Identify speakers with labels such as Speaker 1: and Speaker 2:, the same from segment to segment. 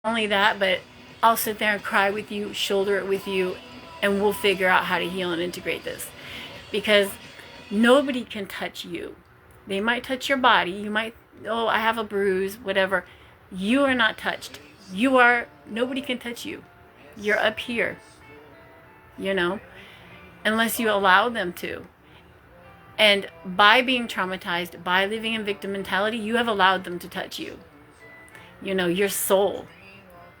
Speaker 1: only that, but I'll sit there and cry with you, shoulder it with you, and we'll figure out how to heal and integrate this. Because nobody can touch you. They might touch your body. You might, oh, I have a bruise, whatever. You are not touched. Nobody can touch you. You're up here, unless you allow them to. And by being traumatized, by living in victim mentality, you have allowed them to touch you. Your soul,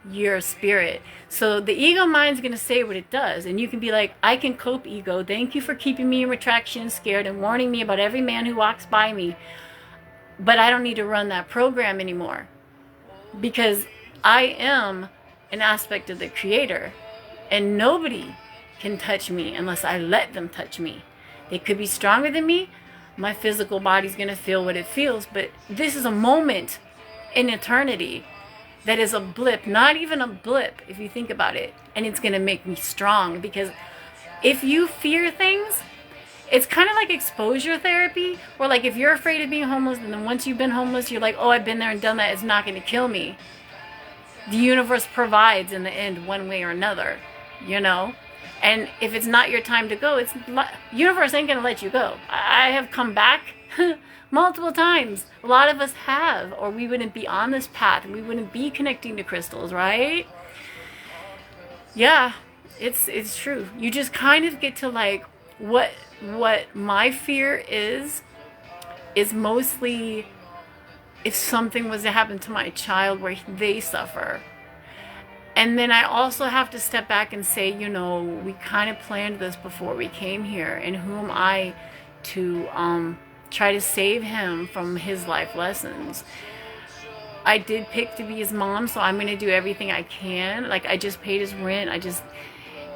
Speaker 1: your spirit. So the ego mind's going to say what it does. And you can be like, I can cope, ego. Thank you for keeping me in retraction, scared, and warning me about every man who walks by me. But I don't need to run that program anymore. Because I am an aspect of the creator. And nobody can touch me unless I let them touch me. They could be stronger than me. My physical body's going to feel what it feels. But this is a moment in eternity that is a blip, not even a blip if you think about it. And it's going to make me strong, because if you fear things, it's kind of like exposure therapy, where like if you're afraid of being homeless, and then once you've been homeless, you're like, oh, I've been there and done that, it's not going to kill me. The universe provides in the end, one way or another, and if it's not your time to go, universe ain't going to let you go. I have come back multiple times. A lot of us have, or we wouldn't be on this path. We wouldn't be connecting to crystals, right? Yeah, it's true. You just kind of get to like, what my fear is mostly if something was to happen to my child where they suffer. And then I also have to step back and say, we kind of planned this before we came here, and who am I to try to save him from his life lessons? I did pick to be his mom, so I'm going to do everything I can. Like, I just paid his rent.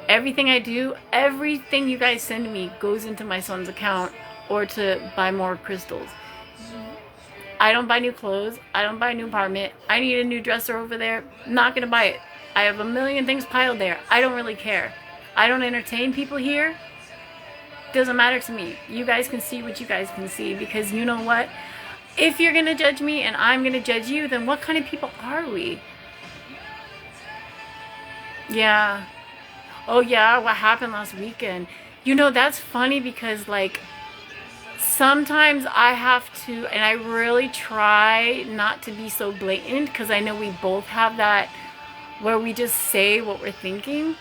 Speaker 1: Everything I do, everything you guys send me goes into my son's account or to buy more crystals. I don't buy new clothes. I don't buy a new apartment. I need a new dresser over there. Not going to buy it. I have a million things piled there. I don't really care. I don't entertain people here. Doesn't matter to me. You guys can see what you guys can see, because you know what? If you're going to judge me and I'm going to judge you, then what kind of people are we? Yeah. Oh yeah, what happened last weekend? That's funny, because like sometimes I have to, and I really try not to be so blatant, because I know we both have that where we just say what we're thinking.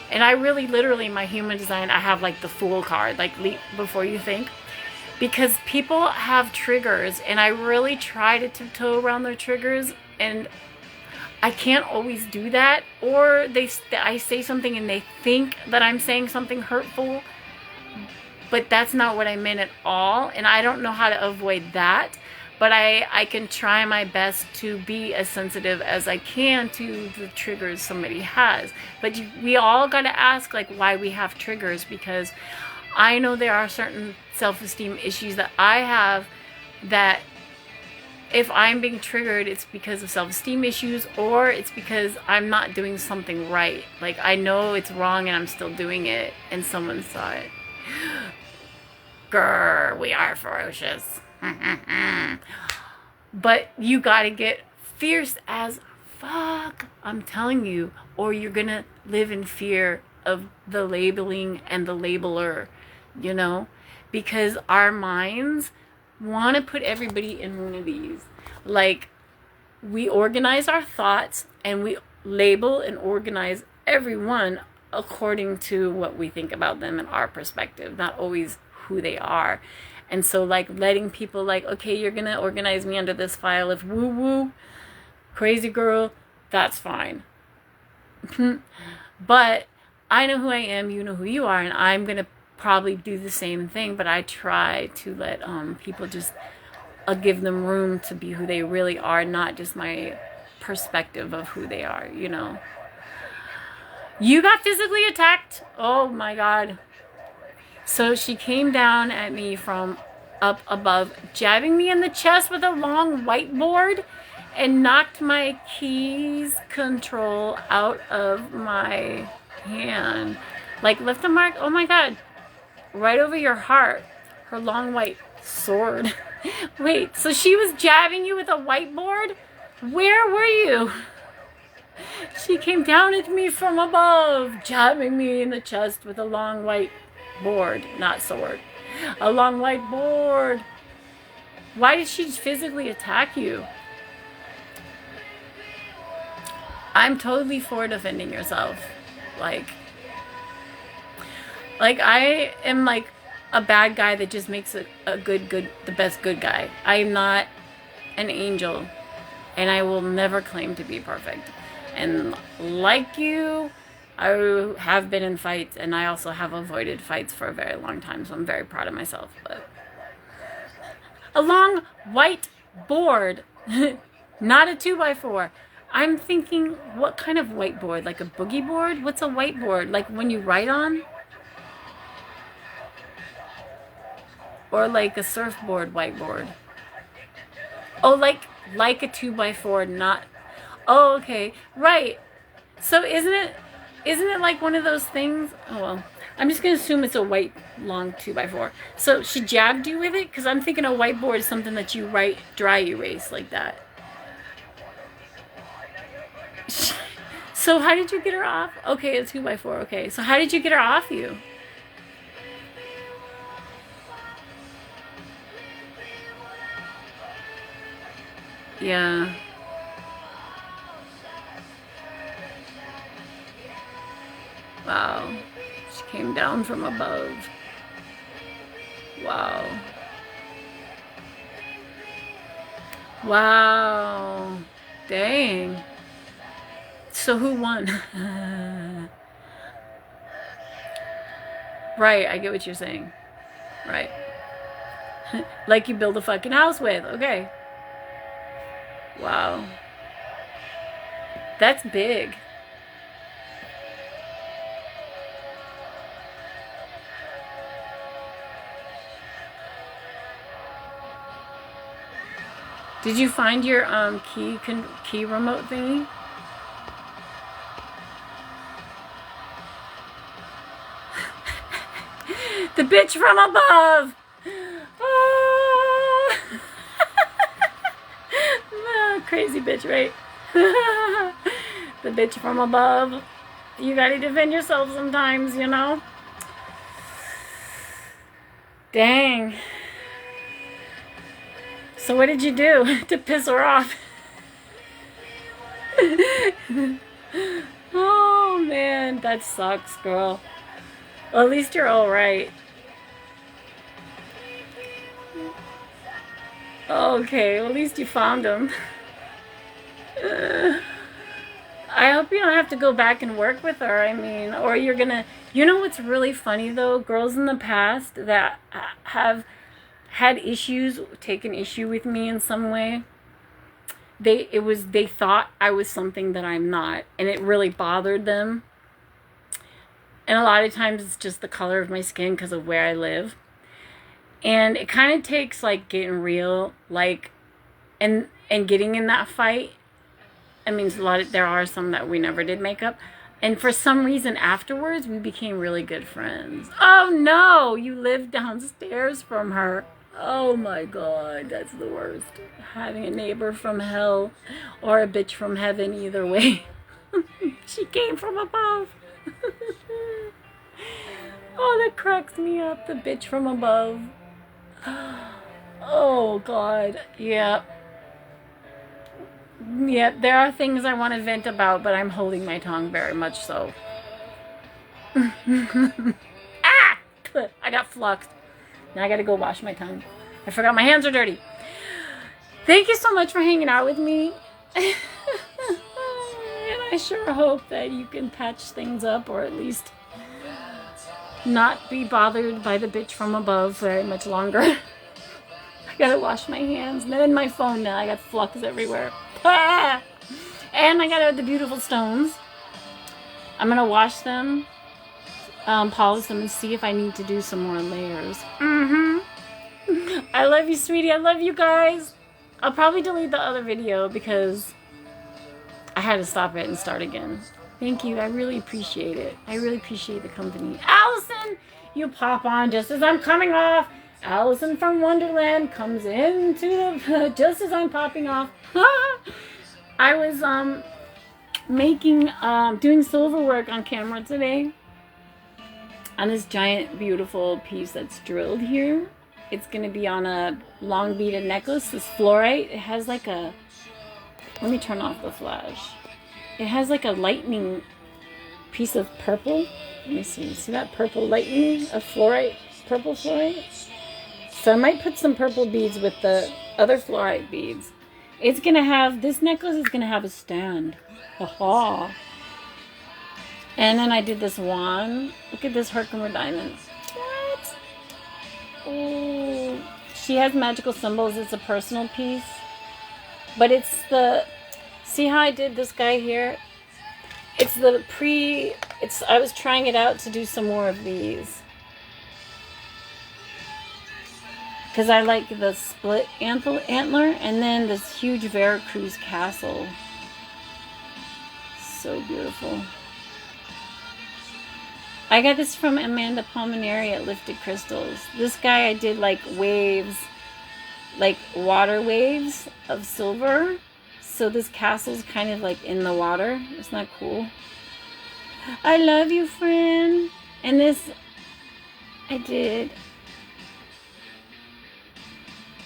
Speaker 1: And I really, literally, my human design, I have like the Fool card, like leap before you think. Because people have triggers, and I really try to tiptoe around their triggers, and I can't always do that. Or I say something and they think that I'm saying something hurtful, but that's not what I meant at all. And I don't know how to avoid that. But I can try my best to be as sensitive as I can to the triggers somebody has. But we all got to ask, like, why we have triggers, because I know there are certain self-esteem issues that I have that if I'm being triggered, it's because of self-esteem issues, or it's because I'm not doing something right. Like, I know it's wrong and I'm still doing it, and someone saw it. Grr, we are ferocious. But you gotta get fierce as fuck, I'm telling you, or you're gonna live in fear of the labeling and the labeler, because our minds want to put everybody in one of these. Like, we organize our thoughts and we label and organize everyone according to what we think about them and our perspective, not always who they are. And so, like, letting people, like, okay, you're going to organize me under this file of woo-woo, crazy girl, that's fine. But I know who I am, you know who you are, and I'm going to probably do the same thing, but I try to let people just, give them room to be who they really are, not just my perspective of who they are, You got physically attacked? Oh, my God. So she came down at me from up above, jabbing me in the chest with a long whiteboard, and knocked my keys control out of my hand. Like, left a mark, oh my God, right over your heart. Her long white sword. Wait, so she was jabbing you with a whiteboard? Where were you? She came down at me from above, jabbing me in the chest with a long white board, not sword. A long white board. Why did she physically attack you? I'm totally for defending yourself. Like I am like a bad guy that just makes the best good guy. I'm not an angel, and I will never claim to be perfect. And like you, I have been in fights, and I also have avoided fights for a very long time, so I'm very proud of myself. But a long white board, not a 2x4. I'm thinking, what kind of whiteboard? Like a boogie board? What's a whiteboard? Like when you write on? Or like a surfboard whiteboard? Oh, like a 2x4, not... Oh, okay. Right. So isn't it like one of those things? Oh, well. I'm just going to assume it's a white, long 2x4. So she jabbed you with it? Because I'm thinking a whiteboard is something that you write dry erase like that. So how did you get her off? Okay, a 2x4. Okay. So how did you get her off you? Yeah. Wow. She came down from above. Wow. Wow. Dang. So who won? Right, I get what you're saying. Right. Like you build a fucking house with. Okay. Wow. That's big. Did you find your key remote thingy? The bitch from above. Oh. Crazy bitch, right? The bitch from above. You gotta defend yourself sometimes, you know? Dang. So what did you do to piss her off? Oh man, that sucks, girl. Well, at least you're all right. Okay, well, at least you found him. I hope you don't have to go back and work with her. I mean, or you're gonna... You know what's really funny, though? Girls in the past that have had issues, taken issue with me in some way, they thought I was something that I'm not, and it really bothered them. And a lot of times it's just the color of my skin because of where I live. And it kind of takes, like, getting real, like, and getting in that fight. I mean, there are some that we never did make up. And for some reason afterwards, we became really good friends. Oh, no! You live downstairs from her. Oh, my God. That's the worst. Having a neighbor from hell or a bitch from heaven, either way. She came from above. Oh, that cracks me up. The bitch from above. Oh, God. Yeah. Yeah, there are things I want to vent about, but I'm holding my tongue very much so. Ah! I got fluxed. Now I gotta go wash my tongue. I forgot my hands are dirty. Thank you so much for hanging out with me. And I sure hope that you can patch things up, or at least not be bothered by the bitch from above very much longer. I gotta wash my hands. And then my phone now. I got flux everywhere. Ah! And I got the beautiful stones. I'm gonna wash them, polish them, and see if I need to do some more layers. I love you, sweetie. I love you guys. I'll probably delete the other video because I had to stop it and start again. Thank you. I really appreciate it. I really appreciate the company. Allison, you pop on just as I'm coming off. Allison from Wonderland comes into the just as I'm popping off. I was doing silver work on camera today on this giant beautiful piece that's drilled here. It's gonna be on a long beaded necklace, this fluorite. It has like a, let me turn off the flash. It has like a lightning piece of purple. Let me see that purple lightning of fluorite, purple fluorite? So I might put some purple beads with the other fluorite beads. It's gonna have, this necklace is gonna have a stand. Aha. And then I did this wand. Look at this Herkimer diamond. What? Oh, she has magical symbols. It's a personal piece. But it's the, see how I did this guy here? It's the I was trying it out to do some more of these. Because I like the split antler and then this huge Veracruz castle. So beautiful. I got this from Amanda Palmineri at Lifted Crystals. This guy I did like waves, like water waves of silver. So this castle's kind of like in the water. Isn't that cool? I love you, friend. And this I did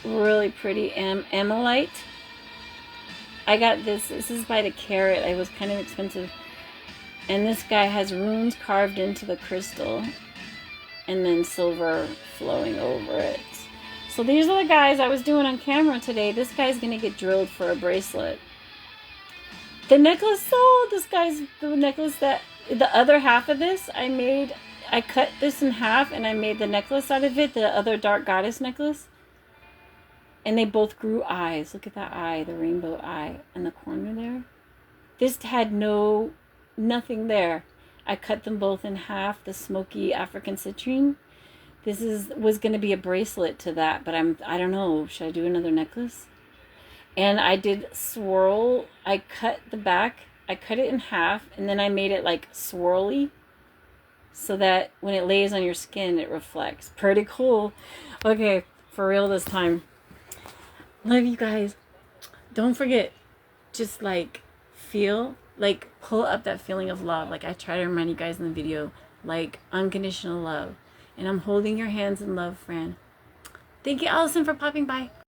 Speaker 1: really pretty emelite. I got this. This is by the carat. It was kind of expensive. And this guy has runes carved into the crystal and then silver flowing over it. So these are the guys I was doing on camera today. This guy's going to get drilled for a bracelet. The necklace, the necklace that, the other half of this, I cut this in half and I made the necklace out of it, the other dark goddess necklace. And they both grew eyes. Look at that eye, the rainbow eye in the corner there. This had nothing there. I cut them both in half, the smoky African citrine. This was going to be a bracelet to that, but I don't know. Should I do another necklace? And I did swirl. I cut the back. I cut it in half, and then I made it like swirly so that when it lays on your skin, it reflects. Pretty cool. Okay, for real this time. Love you guys. Don't forget, just like feel, like pull up that feeling of love. Like I try to remind you guys in the video, like unconditional love. And I'm holding your hands in love, friend. Thank you, Allison, for popping by.